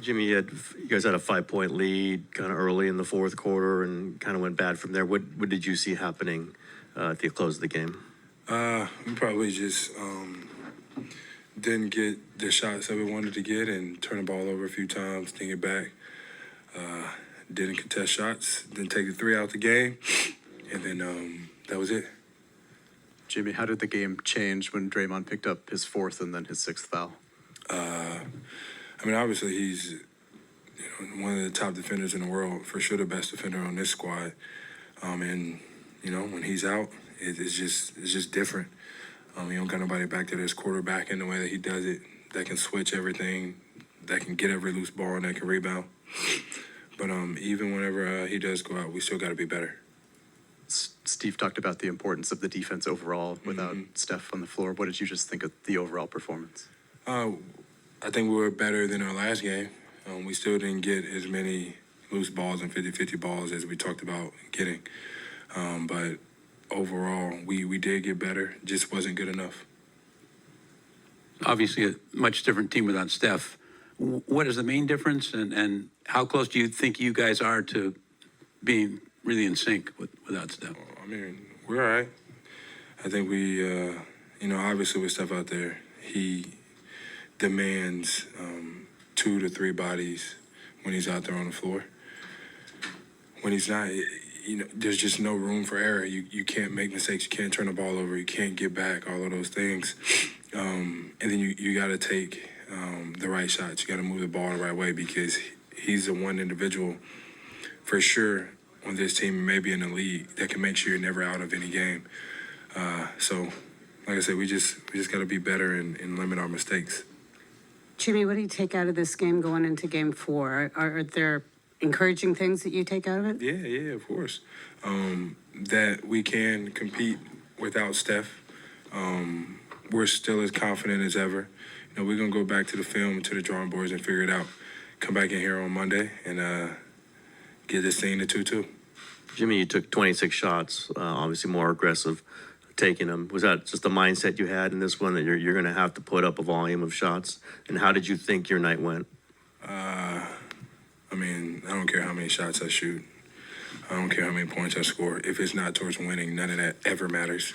Jimmy, you guys had a 5-point lead kind of early in the fourth quarter and kind of went bad from there. What did you see happening at the close of the game? We probably just didn't get the shots that we wanted to get and turn the ball over a few times, didn't get back. Didn't contest shots, didn't take the three out the game, and then that was it. Jimmy, how did the game change when Draymond picked up his fourth and then his sixth foul? I mean, obviously he's one of the top defenders in the world, for sure the best defender on this squad. And when he's out, it's just different. You don't got nobody back there that's quarterback in the way that he does it, that can switch everything, that can get every loose ball and that can rebound. But even whenever he does go out, we still got to be better. Steve talked about the importance of the defense overall without Steph on the floor. What did you just think of the overall performance? I think we were better than our last game. We still didn't get as many loose balls and 50-50 balls as we talked about getting. But overall, we did get better. Just wasn't good enough. Obviously, a much different team without Steph. What is the main difference, and how close do you think you guys are to being really in sync without Steph? I mean, we're all right. I think we, obviously with Steph out there, he demands 2 to 3 bodies when he's out there on the floor. When he's not, there's just no room for error. You can't make mistakes. You can't turn the ball over. You can't get back, all of those things. And then you got to take the right shots. You got to move the ball the right way because he's the one individual for sure on this team, maybe in the league, that can make sure you're never out of any game. So, like I said, we just got to be better and limit our mistakes. Jimmy, what do you take out of this game going into Game 4? Are there encouraging things that you take out of it? Yeah, of course. That we can compete without Steph. We're still as confident as ever. We're going to go back to the film, to the drawing boards and figure it out. Come back in here on Monday and get this thing to 2-2. Jimmy, you took 26 shots, obviously more aggressive taking them. Was that just the mindset you had in this one, that you're going to have to put up a volume of shots? And how did you think your night went? I don't care how many shots I shoot. I don't care how many points I score. If it's not towards winning, none of that ever matters.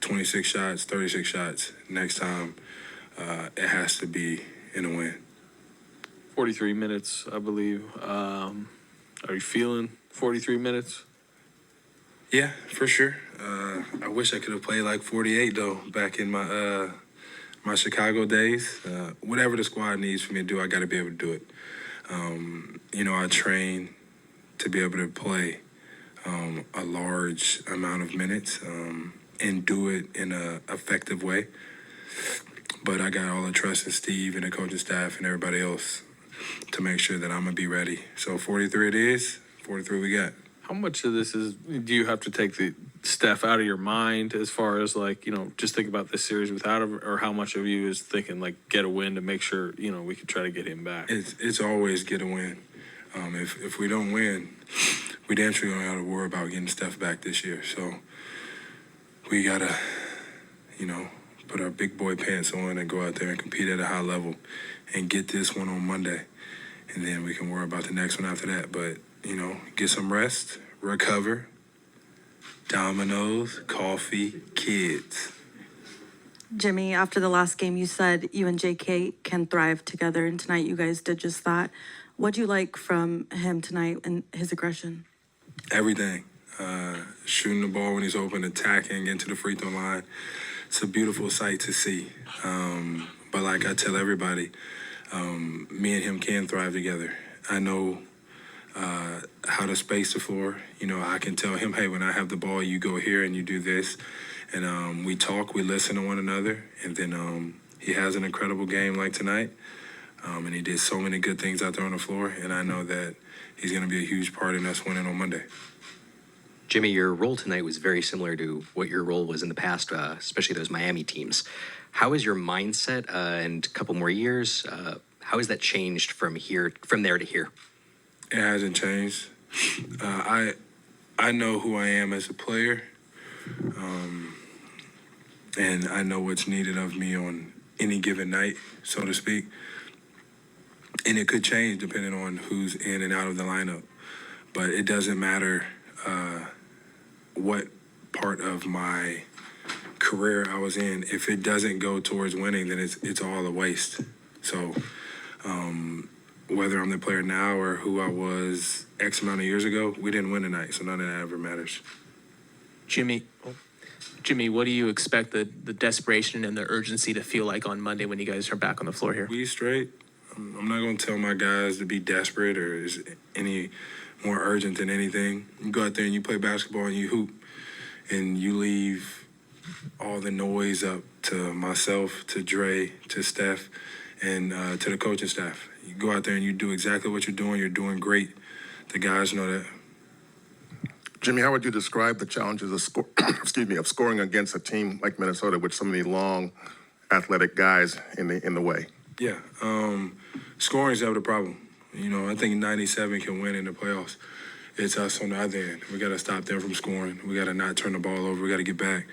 26 shots, 36 shots. Next time, it has to be in a win. 43 minutes, I believe. Are you feeling 43 minutes? Yeah, for sure. I wish I could have played like 48, though, back in my my Chicago days. Whatever the squad needs for me to do, I got to be able to do it. I train to be able to play a large amount of minutes and do it in an effective way. But I got all the trust in Steve and the coaching staff and everybody else to make sure that I'm going to be ready. So 43 it is, 43 we got. How much of this do you have to take the Steph out of your mind as far as just think about this series without him, or how much of you is thinking get a win to make sure, we can try to get him back? It's always get a win. If we don't win, we damn sure don't have to worry about getting Steph back this year. So we got to, put our big boy pants on and go out there and compete at a high level and get this one on Monday. And then we can worry about the next one after that. But, get some rest, recover, dominoes, coffee, kids. Jimmy, after the last game, you said you and JK can thrive together, and tonight you guys did just that. What do you like from him tonight and his aggression? Everything. Shooting the ball when he's open, attacking into the free throw line. It's a beautiful sight to see. But like I tell everybody, me and him can thrive together. I know how to space the floor. I can tell him, hey, when I have the ball, you go here and you do this. And we talk, we listen to one another. And then he has an incredible game like tonight. And he did so many good things out there on the floor. And I know that he's going to be a huge part in us winning on Monday. Jimmy, your role tonight was very similar to what your role was in the past, especially those Miami teams. How is your mindset and a couple more years? How has that changed from there to here? It hasn't changed. I know who I am as a player, and I know what's needed of me on any given night, so to speak. and it could change depending on who's in and out of the lineup. But it doesn't matter what part of my career I was in. If it doesn't go towards winning, then it's all a waste. So whether I'm the player now or who I was X amount of years ago, we didn't win tonight, so none of that ever matters. Jimmy, what do you expect the desperation and the urgency to feel like on Monday when you guys are back on the floor here? We straight. I'm not going to tell my guys to be desperate or is any more urgent than anything. You go out there and you play basketball and you hoop and you leave all the noise up to myself, to Dre, to Steph, and to the coaching staff. You go out there and you do exactly what you're doing. You're doing great. The guys know that. Jimmy, how would you describe the challenges of of scoring against a team like Minnesota with so many long, athletic guys in the way? Yeah, scoring is never the problem. You know, I think 97 can win in the playoffs. It's us on the other end. We got to stop them from scoring. We got to not turn the ball over. We got to get back.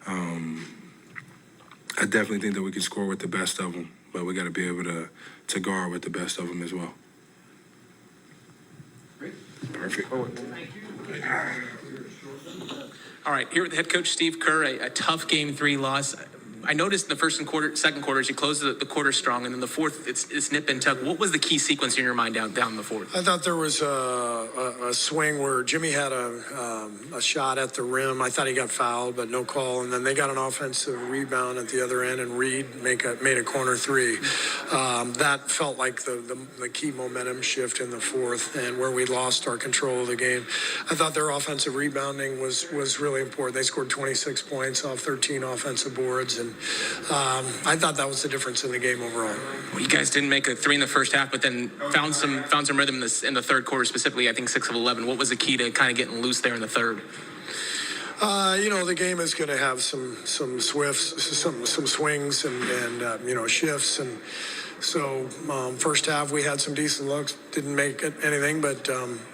I definitely think that we can score with the best of them, but we got to be able to guard with the best of them as well. Great. Perfect. All right, here with head coach Steve Kerr, a tough game 3 loss. I noticed in the first and second quarters, you closed the quarter strong, and then the fourth, it's nip and tuck. What was the key sequence in your mind down the fourth? I thought there was a swing where Jimmy had a shot at the rim. I thought he got fouled, but no call. And then they got an offensive rebound at the other end, and Reed made a corner 3. That felt like the key momentum shift in the fourth, and where we lost our control of the game. I thought their offensive rebounding was really important. They scored 26 points off 13 offensive boards, and I thought that was the difference in the game overall. Well, you guys didn't make a 3 in the first half, but then found some rhythm in the third quarter, specifically, I think 6 of 11. What was the key to kind of getting loose there in the third? The game is going to have some swifts, some swings and shifts. And so first half we had some decent looks, didn't make it anything, but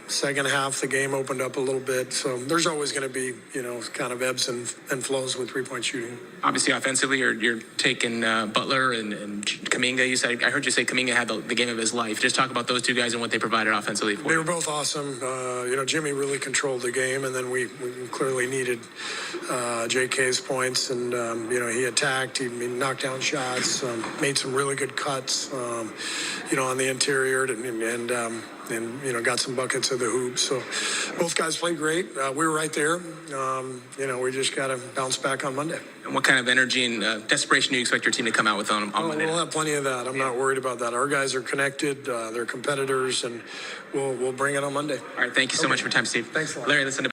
second half the game opened up a little bit. So there's always going to be, kind of ebbs and flows with 3-point shooting. Obviously, offensively, you're taking Butler and Kuminga. I heard you say Kuminga had the game of his life. Just talk about those two guys and what they provided offensively for you. They were both awesome. Jimmy really controlled the game, and then we clearly needed JK's points, and he attacked, he knocked down shots, made some really good cuts, on the interior, and got some buckets of the hoop. So both guys played great. We were right there. We just got to bounce back on Monday. And what kind of energy and desperation do you expect your team to come out with on Monday? We'll have plenty of that. I'm not worried about that. Our guys are connected. They're competitors, and we'll bring it on Monday. All right, thank you so much for your time, Steve. Thanks a lot. Larry, listen to